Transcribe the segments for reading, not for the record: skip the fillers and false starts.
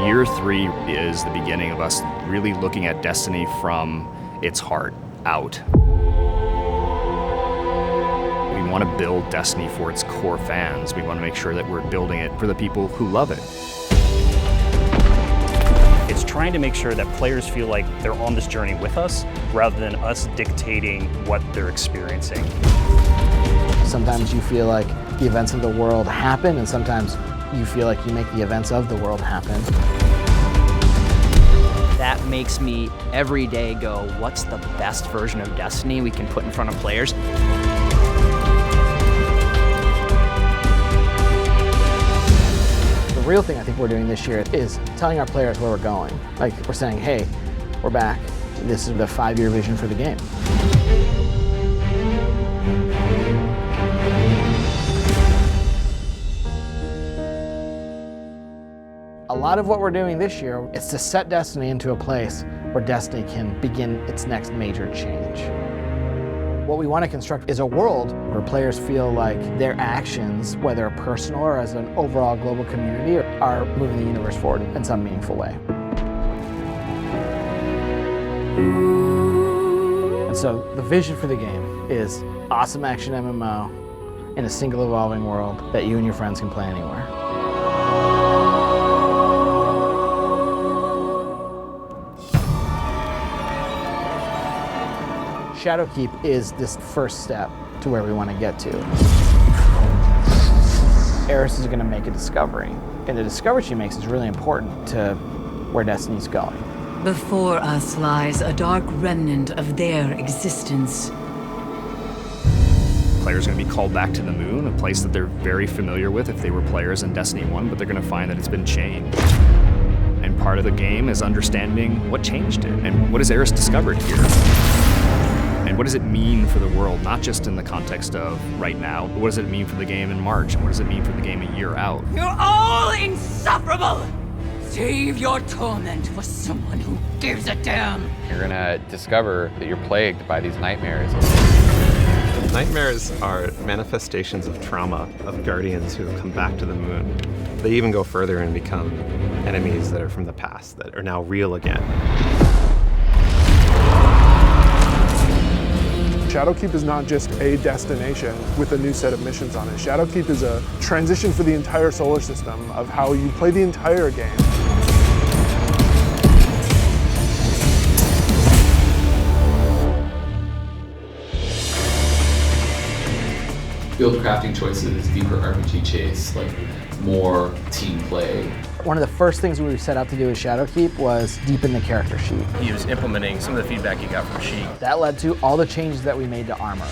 Year 3 is the beginning of us really looking at Destiny from its heart out. We want to build Destiny for its core fans. We want to make sure that we're building it for the people who love it. It's trying to make sure that players feel like they're on this journey with us, rather than us dictating what they're experiencing. Sometimes you feel like the events of the world happen, and sometimes you feel like you make the events of the world happen. That makes me every day go, what's the best version of Destiny we can put in front of players? The real thing I think we're doing this year is telling our players where we're going. Like, we're saying, hey, we're back. This is the 5-year vision for the game. A lot of what we're doing this year is to set Destiny into a place where Destiny can begin its next major change. What we want to construct is a world where players feel like their actions, whether personal or as an overall global community, are moving the universe forward in some meaningful way. And so the vision for the game is awesome action MMO in a single evolving world that you and your friends can play anywhere. Shadowkeep is this first step to where we want to get to. Eris is going to make a discovery, and the discovery she makes is really important to where Destiny's going. Before us lies a dark remnant of their existence. Players are going to be called back to the moon, a place that they're very familiar with if they were players in Destiny 1, but they're going to find that it's been changed. And part of the game is understanding what changed it, and what has Eris discovered here. And what does it mean for the world, not just in the context of right now, but what does it mean for the game in March, and what does it mean for the game a year out? You're all insufferable! Save your torment for someone who gives a damn! You're gonna discover that you're plagued by these nightmares. Nightmares are manifestations of trauma of guardians who have come back to the moon. They even go further and become enemies that are from the past, that are now real again. Shadowkeep is not just a destination with a new set of missions on it. Shadowkeep is a transition for the entire solar system of how you play the entire game. Build crafting choices, deeper RPG chase, like more team play. One of the first things we set out to do with Shadowkeep was deepen the character sheet. He was implementing some of the feedback he got from Sheik. That led to all the changes that we made to Armor.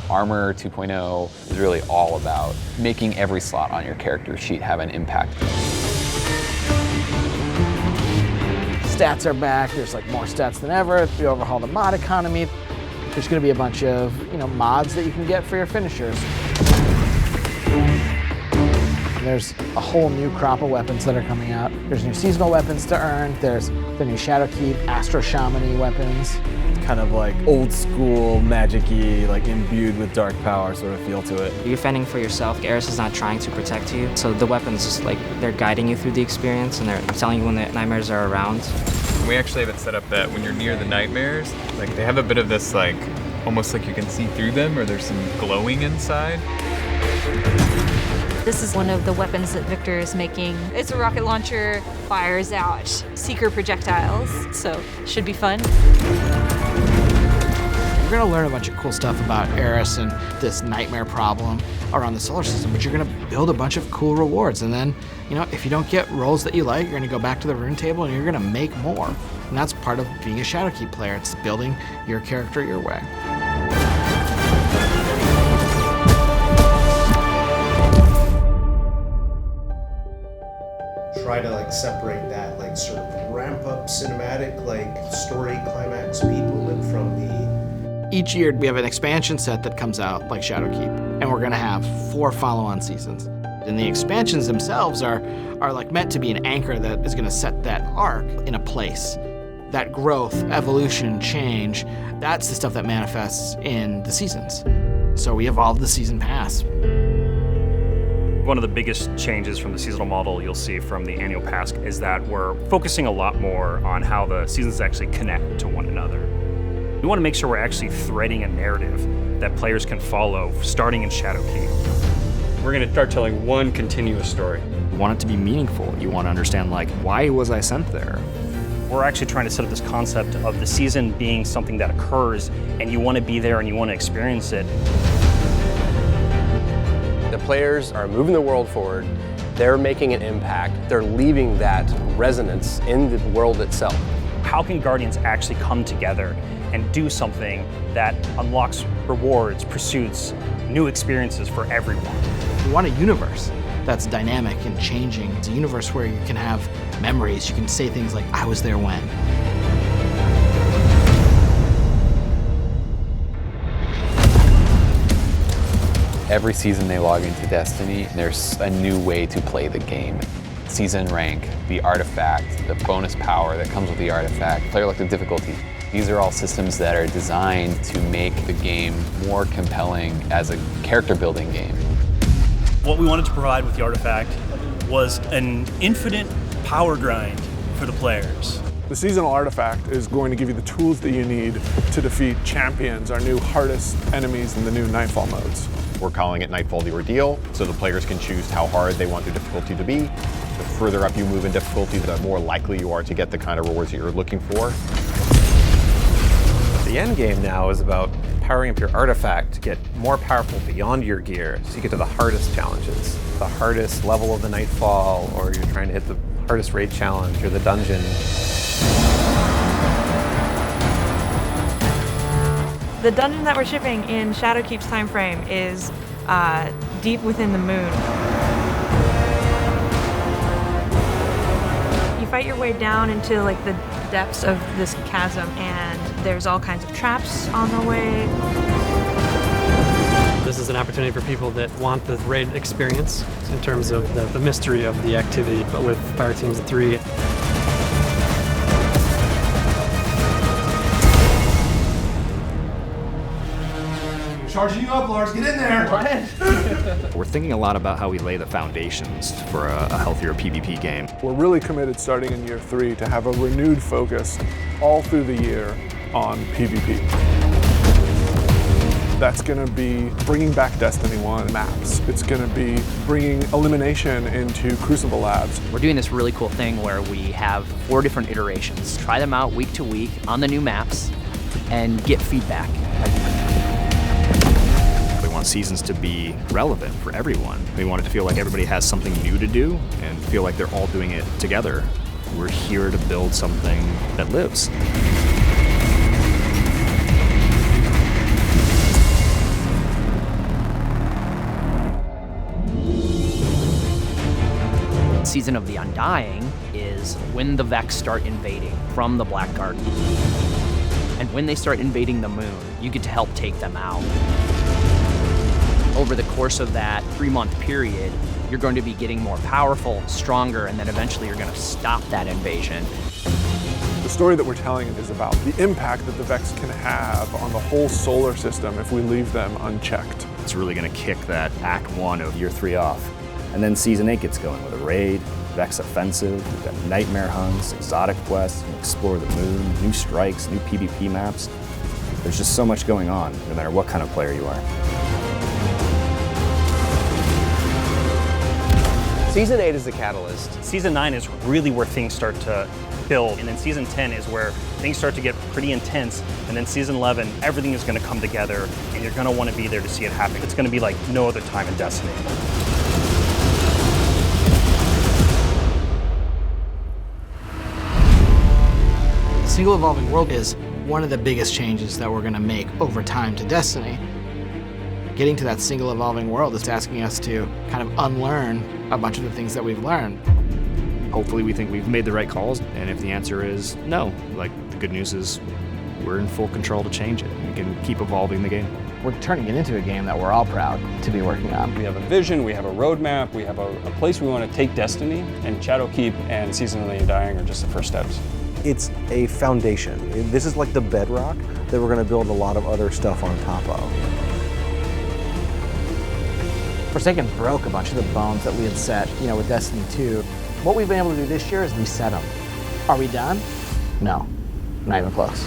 Armor 2.0 is really all about making every slot on your character sheet have an impact. Stats are back, there's like more stats than ever. We overhauled the mod economy. There's going to be a bunch of mods that you can get for your finishers. And there's a whole new crop of weapons that are coming out. There's new seasonal weapons to earn. There's the new Shadowkeep, Astro Shaman-y weapons. Kind of like old school, magic-y, like imbued with dark power sort of feel to it. You're fending for yourself. Eris is not trying to protect you. So the weapons just like, they're guiding you through the experience and they're telling you when the nightmares are around. We actually have it set up that when you're near the nightmares, like they have a bit of this like, almost like you can see through them or there's some glowing inside. This is one of the weapons that Victor is making. It's a rocket launcher, fires out seeker projectiles, so should be fun. You're gonna learn a bunch of cool stuff about Eris and this nightmare problem around the solar system, but you're gonna build a bunch of cool rewards. And then, if you don't get roles that you like, you're gonna go back to the rune table and you're gonna make more. And that's part of being a Shadowkeep player. It's building your character your way. Try to separate that sort of ramp up cinematic story climax speed movement from the. Each year we have an expansion set that comes out like Shadowkeep, and we're gonna have 4 follow-on seasons. And the expansions themselves are meant to be an anchor that is gonna set that arc in a place. That growth, evolution, change, that's the stuff that manifests in the seasons. So we evolved the season pass. one of the biggest changes from the seasonal model you'll see from the annual pass is that we're focusing a lot more on how the seasons actually connect to one another. We want to make sure we're actually threading a narrative that players can follow, starting in Shadowkeep. We're going to start telling one continuous story. You want it to be meaningful. You want to understand, like, why was I sent there? We're actually trying to set up this concept of the season being something that occurs, and you want to be there and you want to experience it. The players are moving the world forward. They're making an impact. They're leaving that resonance in the world itself. How can Guardians actually come together and do something that unlocks rewards, pursuits, new experiences for everyone? We want a universe that's dynamic and changing. It's a universe where you can have memories. You can say things like, I was there when. Every season they log into Destiny, there's a new way to play the game. Season rank, the artifact, the bonus power that comes with the artifact, player elected difficulty. These are all systems that are designed to make the game more compelling as a character building game. What we wanted to provide with the artifact was an infinite power grind for the players. The seasonal artifact is going to give you the tools that you need to defeat champions, our new hardest enemies in the new Nightfall modes. We're calling it Nightfall the Ordeal, so the players can choose how hard they want their difficulty to be. The further up you move in difficulty, the more likely you are to get the kind of rewards that you're looking for. The end game now is about powering up your artifact to get more powerful beyond your gear, so you get to the hardest challenges. The hardest level of the Nightfall, or you're trying to hit the hardest raid challenge, or the dungeon. The dungeon that we're shipping in Shadowkeep's time frame is deep within the moon. You fight your way down into like the depths of this chasm, and there's all kinds of traps on the way. This is an opportunity for people that want the raid experience in terms of the mystery of the activity, but with fire teams of 3. Charging you up, Lars. Get in there. We're thinking a lot about how we lay the foundations for a healthier PvP game. We're really committed starting in year 3 to have a renewed focus all through the year on PvP. That's going to be bringing back Destiny 1 maps. It's going to be bringing elimination into Crucible Labs. We're doing this really cool thing where we have 4 different iterations. Try them out week to week on the new maps and get feedback. We want seasons to be relevant for everyone. We want it to feel like everybody has something new to do and feel like they're all doing it together. We're here to build something that lives. Season of the Undying is when the Vex start invading from the Black Garden. And when they start invading the moon, you get to help take them out. Over the course of that 3-month period, you're going to be getting more powerful, stronger, and then eventually you're going to stop that invasion. The story that we're telling is about the impact that the Vex can have on the whole solar system if we leave them unchecked. It's really going to kick that Act 1 of Year 3 off. And then Season 8 gets going with a raid, Vex offensive, we've got nightmare hunts, exotic quests, explore the moon, new strikes, new PvP maps. There's just so much going on, no matter what kind of player you are. Season 8 is the catalyst. Season 9 is really where things start to build, and then Season 10 is where things start to get pretty intense, and then Season 11, everything is going to come together, and you're going to want to be there to see it happen. It's going to be like no other time in Destiny. Single evolving world is one of the biggest changes that we're going to make over time to Destiny. Getting to that single evolving world is asking us to kind of unlearn a bunch of the things that we've learned. Hopefully we think we've made the right calls, and if the answer is no, like, the good news is we're in full control to change it. We can keep evolving the game. We're turning it into a game that we're all proud to be working on. We have a vision, we have a roadmap, we have a place we want to take Destiny, and Shadowkeep and Season of the Undying are just the first steps. It's a foundation. This is like the bedrock that we're going to build a lot of other stuff on top of. Forsaken broke a bunch of the bones that we had set, with Destiny 2. What we've been able to do this year is reset them. Are we done? No, not even close.